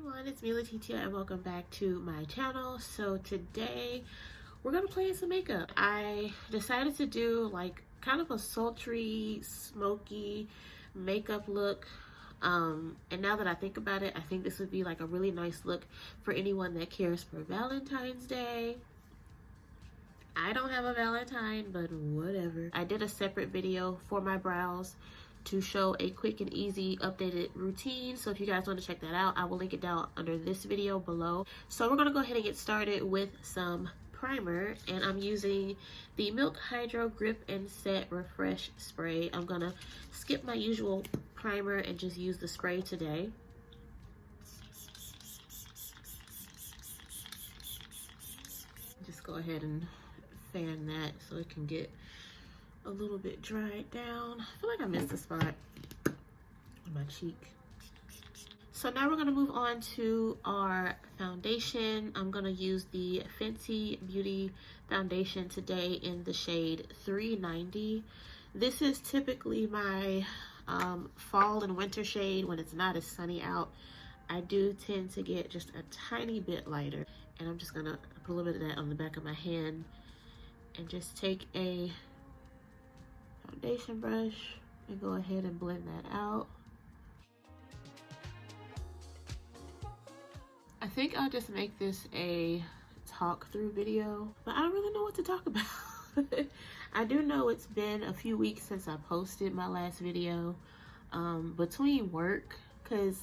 everyone, it's me Latetia and welcome back to my channel. So today we're gonna play some makeup. I decided to do like kind of a sultry, smoky makeup look. And now that I think about it, I think this would be like a really nice look for anyone that cares for Valentine's Day. I don't have a Valentine, but whatever. I did a separate video for my brows to show a quick and easy updated routine. So if you guys want to check that out, I will link it down under this video below. So we're gonna go ahead and get started with some primer, and I'm using the Milk HydroGrip and Set Refresh Spray. I'm gonna skip my usual primer and just use the spray today. Just go ahead and fan that so it can get a little bit dried down. I feel like I missed a spot on my cheek. So now we're gonna move on to our foundation. I'm gonna use the Fenty Beauty foundation today in the shade 390. This is typically my fall and winter shade when it's not as sunny out. I do tend to get just a tiny bit lighter, and I'm just gonna put a little bit of that on the back of my hand and just take a foundation brush and go ahead and blend that out. I think I'll just make this a talk through video, but I don't really know what to talk about. I do know it's been a few weeks since I posted my last video between work, because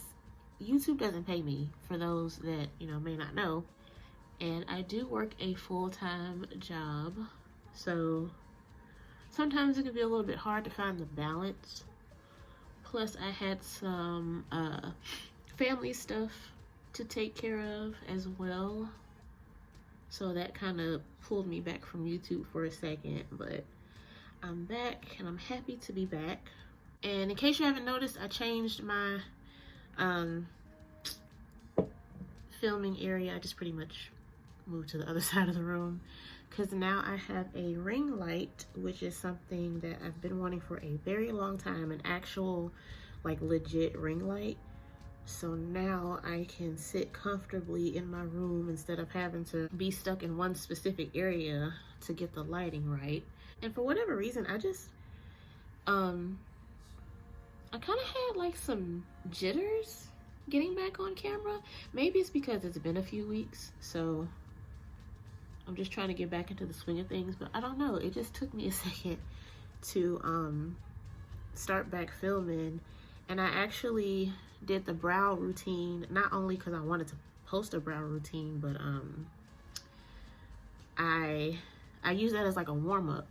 YouTube doesn't pay me, for those that may not know, and I do work a full-time job, so sometimes it can be a little bit hard to find the balance. Plus I had some family stuff to take care of as well, so that kind of pulled me back from YouTube for a second, but I'm back and I'm happy to be back. And in case you haven't noticed, I changed my filming area. I just pretty much moved to the other side of the room, because now I have a ring light, which is something that I've been wanting for a very long time, an actual like legit ring light. So now I can sit comfortably in my room instead of having to be stuck in one specific area to get the lighting right. And for whatever reason, I just I kind of had like some jitters getting back on camera. Maybe it's because it's been a few weeks, so I'm just trying to get back into the swing of things, but I don't know. It just took me a second to start back filming. And I actually did the brow routine, not only because I wanted to post a brow routine, but I use that as like a warm-up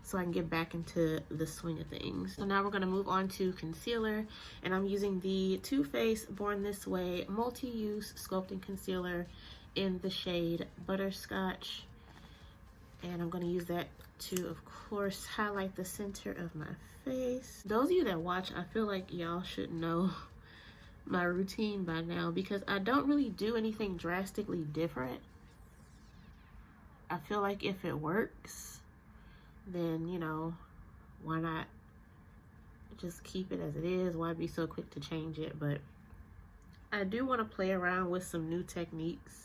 so I can get back into the swing of things. So now we're gonna move on to concealer, and I'm using the Too Faced Born This Way multi-use sculpting concealer in the shade Butterscotch, and I'm going to use that to, of course, highlight the center of my face. Those of you that watch, I feel like y'all should know my routine by now, because I don't really do anything drastically different. I feel like if it works, then why not just keep it as it is? Why be so quick to change it? But I do want to play around with some new techniques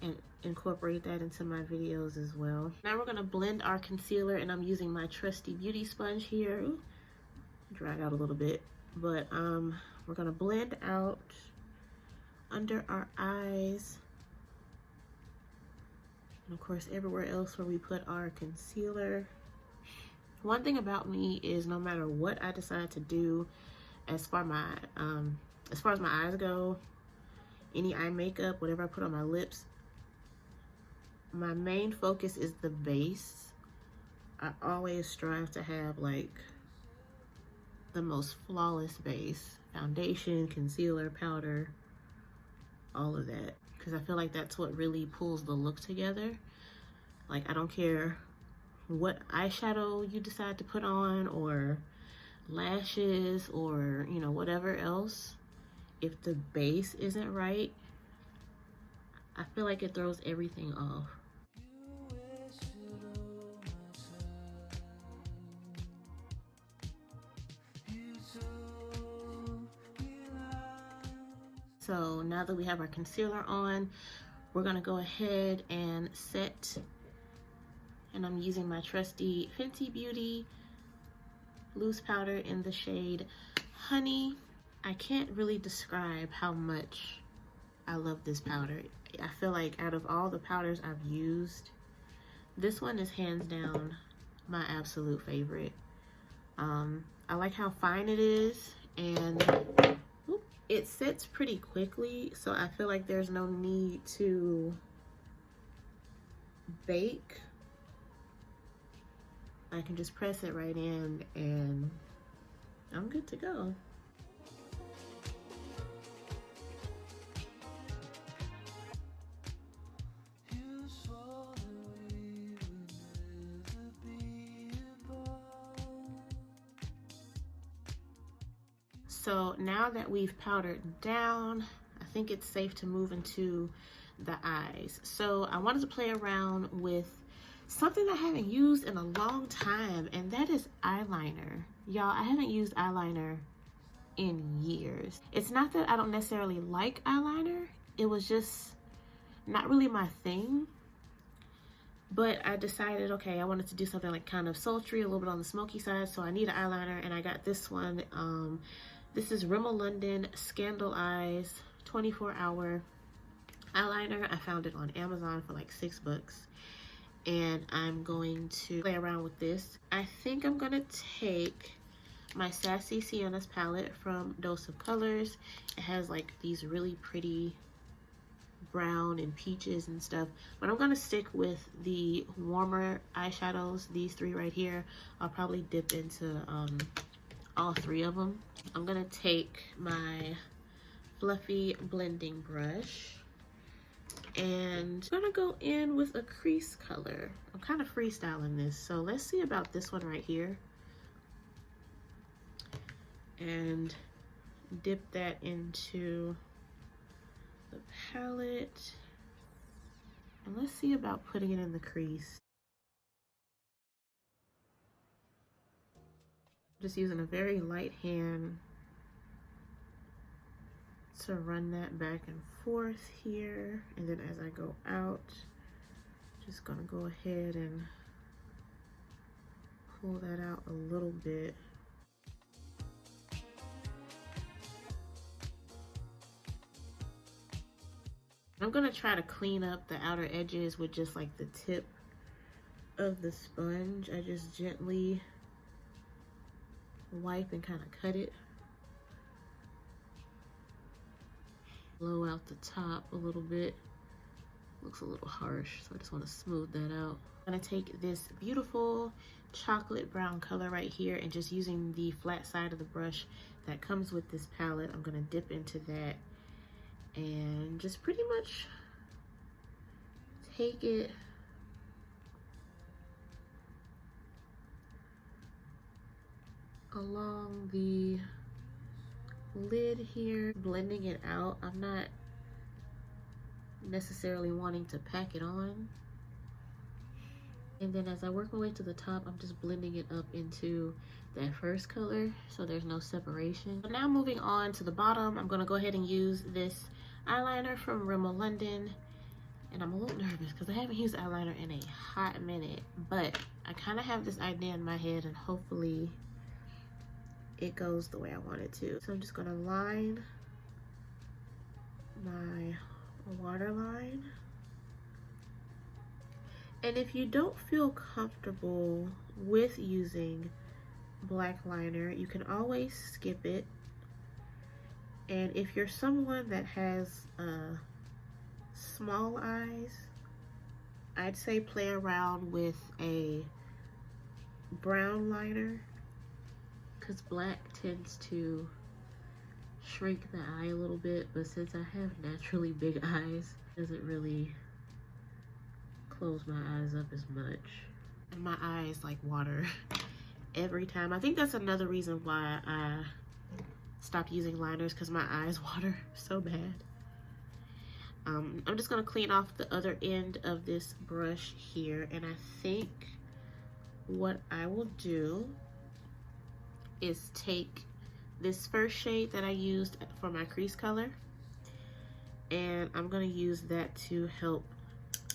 and incorporate that into my videos as well. Now we're gonna blend our concealer, and I'm using my trusty beauty sponge here. Ooh, dried out a little bit, but we're gonna blend out under our eyes, and of course everywhere else where we put our concealer. One thing about me is, no matter what I decide to do as far as my eyes go, any eye makeup, whatever I put on my lips, my main focus is the base. I always strive to have like the most flawless base. Foundation, concealer, powder, all of that. Because I feel like that's what really pulls the look together. Like, I don't care what eyeshadow you decide to put on, or lashes, or whatever else. If the base isn't right, I feel like it throws everything off. So now that we have our concealer on, we're gonna go ahead and set, and I'm using my trusty Fenty Beauty loose powder in the shade Honey. I can't really describe how much I love this powder. I feel like out of all the powders I've used, this one is hands down my absolute favorite. I like how fine it is, and it sets pretty quickly, so I feel like there's no need to bake. I can just press it right in and I'm good to go. So now that we've powdered down, I think it's safe to move into the eyes. So I wanted to play around with something I haven't used in a long time, and that is eyeliner. Y'all, I haven't used eyeliner in years. It's not that I don't necessarily like eyeliner, it was just not really my thing. But I decided, okay, I wanted to do something like kind of sultry, a little bit on the smoky side, so I need an eyeliner, and I got this one. This is Rimmel London Scandal Eyes 24-hour eyeliner. I found it on Amazon for like $6, and I'm going to play around with this. I think I'm gonna take my Sassy Siennas palette from Dose of Colors. It has like these really pretty brown and peaches and stuff, but I'm gonna stick with the warmer eyeshadows, these three right here. I'll probably dip into all three of them. I'm gonna take my fluffy blending brush and I'm gonna go in with a crease color. I'm kind of freestyling this, so let's see about this one right here, and dip that into the palette, and let's see about putting it in the crease. Just using a very light hand to run that back and forth here, and then as I go out, just gonna go ahead and pull that out a little bit. I'm gonna try to clean up the outer edges with just like the tip of the sponge. I just gently wipe and kind of cut it. Blow out the top a little bit. Looks a little harsh, so I just want to smooth that out. I'm gonna take this beautiful chocolate brown color right here, and just using the flat side of the brush that comes with this palette, I'm gonna dip into that and just pretty much take it along the lid here, blending it out. I'm not necessarily wanting to pack it on. And then as I work my way to the top, I'm just blending it up into that first color so there's no separation. So now moving on to the bottom, I'm gonna go ahead and use this eyeliner from Rimmel London. And I'm a little nervous because I haven't used eyeliner in a hot minute, but I kind of have this idea in my head, and hopefully it goes the way I want it to. So I'm just gonna line my waterline. And if you don't feel comfortable with using black liner, you can always skip it. And if you're someone that has small eyes, I'd say play around with a brown liner, because black tends to shrink the eye a little bit, but since I have naturally big eyes, it doesn't really close my eyes up as much. And my eyes like water every time. I think that's another reason why I stopped using liners, because my eyes water so bad. I'm just gonna clean off the other end of this brush here, and I think what I will do is take this first shade that I used for my crease color, and I'm gonna use that to help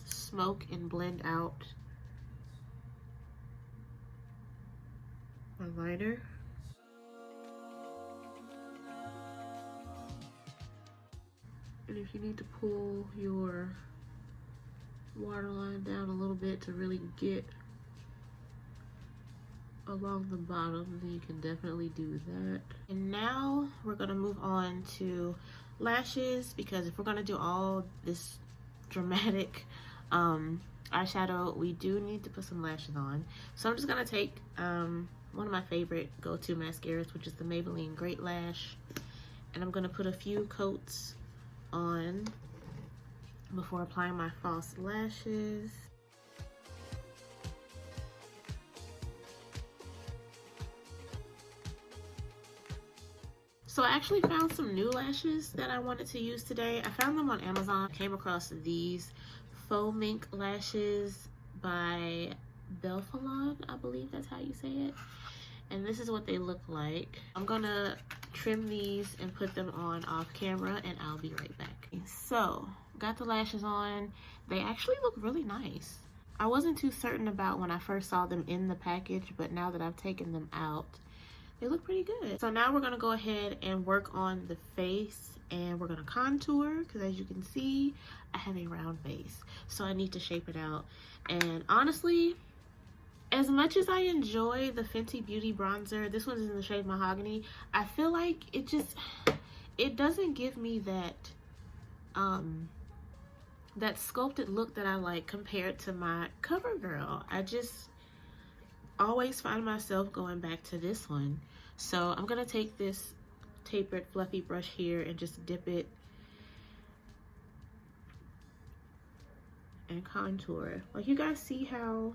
smoke and blend out my liner. And if you need to pull your waterline down a little bit to really get along the bottom, then you can definitely do that. And now we're gonna move on to lashes, because if we're gonna do all this dramatic eyeshadow, we do need to put some lashes on. So I'm just gonna take one of my favorite go-to mascaras, which is the Maybelline Great Lash, and I'm gonna put a few coats on before applying my false lashes. So I actually found some new lashes that I wanted to use today. I found them on Amazon. I came across these faux mink lashes by Belfalon, I believe that's how you say it. And this is what they look like. I'm gonna trim these and put them on off camera, and I'll be right back. So, got the lashes on. They actually look really nice. I wasn't too certain about when I first saw them in the package, but now that I've taken them out, they look pretty good. So now we're gonna go ahead and work on the face, and we're gonna contour, because as you can see, I have a round base, so I need to shape it out. And honestly, as much as I enjoy the Fenty Beauty bronzer, this one is in the shade Mahogany, I feel like it doesn't give me that that sculpted look that I like compared to my Covergirl. I just always find myself going back to this one. So I'm gonna take this tapered fluffy brush here and just dip it and contour. Like, you guys see how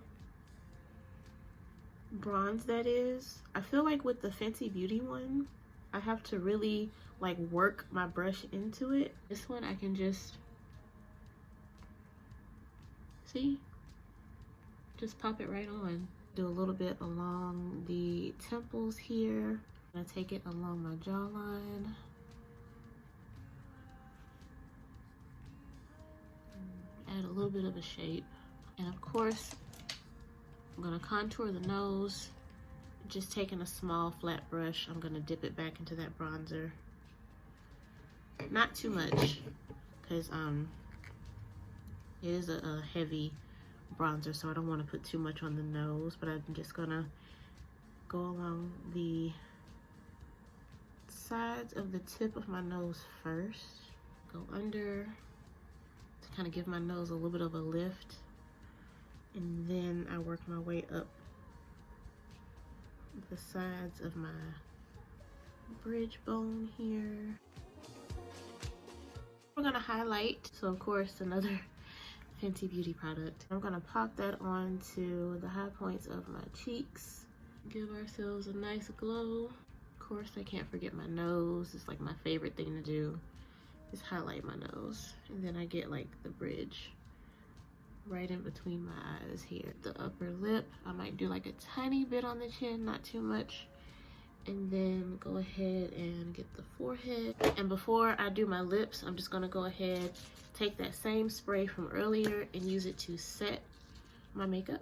bronze that is? I feel like with the Fenty Beauty one, I have to really like work my brush into it. This one I can just, see? Just pop it right on. Do a little bit along the temples here. I'm gonna take it along my jawline. Add a little bit of a shape. And of course, I'm gonna contour the nose. Just taking a small flat brush, I'm gonna dip it back into that bronzer. Not too much, because it is a heavy bronzer, so I don't want to put too much on the nose, but I'm just gonna go along the sides of the tip of my nose first. Go under to kind of give my nose a little bit of a lift, and then I work my way up the sides of my bridge bone here. We're gonna highlight, so of course another Fenty Beauty product. I'm gonna pop that onto the high points of my cheeks. Give ourselves a nice glow. Of course, I can't forget my nose. It's like my favorite thing to do, is highlight my nose. And then I get like the bridge right in between my eyes here. The upper lip, I might do like a tiny bit on the chin, not too much. And then go ahead and get the forehead. And before I do my lips, I'm just gonna go ahead, take that same spray from earlier and use it to set my makeup.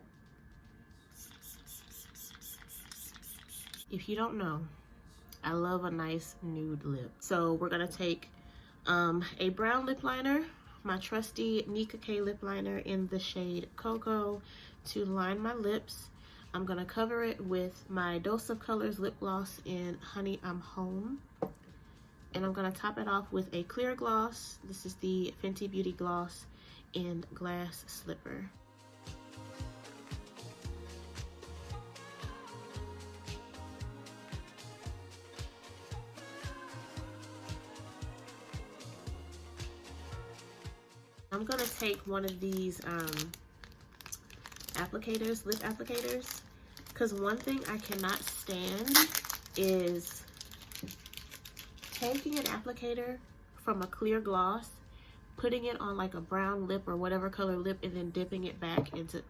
If you don't know, I love a nice nude lip. So we're gonna take a brown lip liner, my trusty Nicka K lip liner in the shade Cocoa, to line my lips. I'm gonna cover it with my Dose of Colors lip gloss in Honey I'm Home. And I'm gonna top it off with a clear gloss. This is the Fenty Beauty Gloss in Glass Slipper. I'm gonna take one of these applicators, lip applicators, because one thing I cannot stand is taking an applicator from a clear gloss, putting it on like a brown lip or whatever color lip, and then dipping it back into,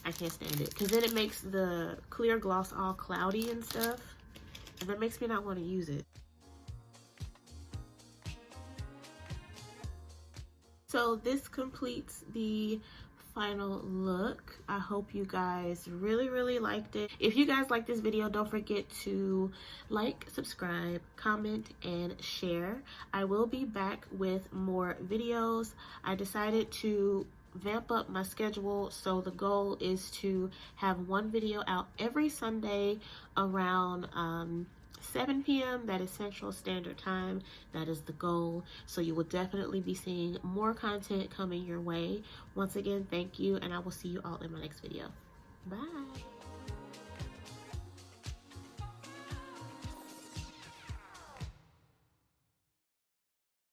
I can't stand it, because then it makes the clear gloss all cloudy and stuff, and that makes me not want to use it. So this completes the final look. I hope you guys really liked it. If you guys like this video, don't forget to like, subscribe, comment, and share. I will be back with more videos. I decided to vamp up my schedule, so the goal is to have one video out every Sunday around 7 p.m. That is Central Standard Time. That is the goal. So you will definitely be seeing more content coming your way. Once again, thank you, and I will see you all in my next video. Bye.